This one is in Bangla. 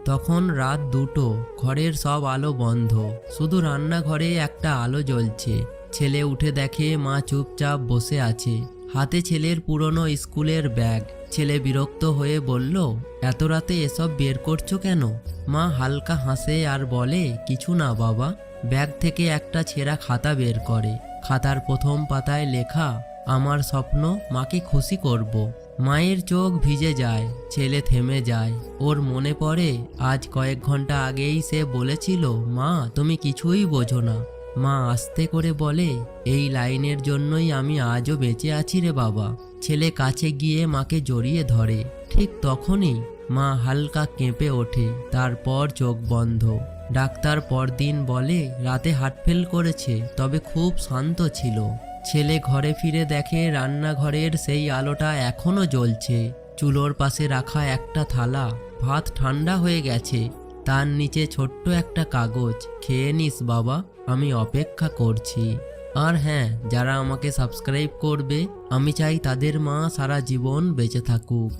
তখন রাত 2টো, ঘরের সব আলো বন্ধ, শুধু রান্নাঘরে একটা আলো জ্বলছে। ছেলে উঠে দেখে মা চুপচাপ বসে আছে, হাতে ছেলের পুরনো স্কুলের ব্যাগ। ছেলে বিরক্ত হয়ে বলল, এত রাতে এসব বের করছো কেন? মা হালকা হাসে আর বলে, কিছু না বাবা। ব্যাগ থেকে একটা ছেঁড়া খাতা বের করে। খাতার প্রথম পাতায় লেখা, আমার স্বপ্ন মাকে খুশি করব। মায়ের চোখ ভিজে যায়, ছেলে থেমে যায়। ওর মনে পড়ে আজ কয়েক ঘন্টা আগেই সে বলেছিল, মা তুমি কিছুই বোঝো না। মা আস্তে করে বলে, এই লাইনের জন্যই আমি আজও বেঁচে আছি রে বাবা। ছেলে কাছে গিয়ে মাকে জড়িয়ে ধরে। ঠিক তখনই মা হালকা কেঁপে ওঠে, তারপর চোখ বন্ধ। ডাক্তার পরদিন বলে রাতে হার্টফেল করেছে, তবে খুব শান্ত ছিল। ছেলে ঘরে ফিরে দেখে রান্নাঘরের সেই আলোটা এখনো জ্বলছে। চুলোর পাশে রাখা একটা থালা, ভাত ঠান্ডা হয়ে গেছে, তার নিচে ছোট্ট একটা কাগজ, খেয়ে নিস বাবা, আমি অপেক্ষা করছি। আর হ্যাঁ, যারা আমাকে সাবস্ক্রাইব করবে, আমি চাই তাদের মা সারা জীবন বেঁচে থাকুক।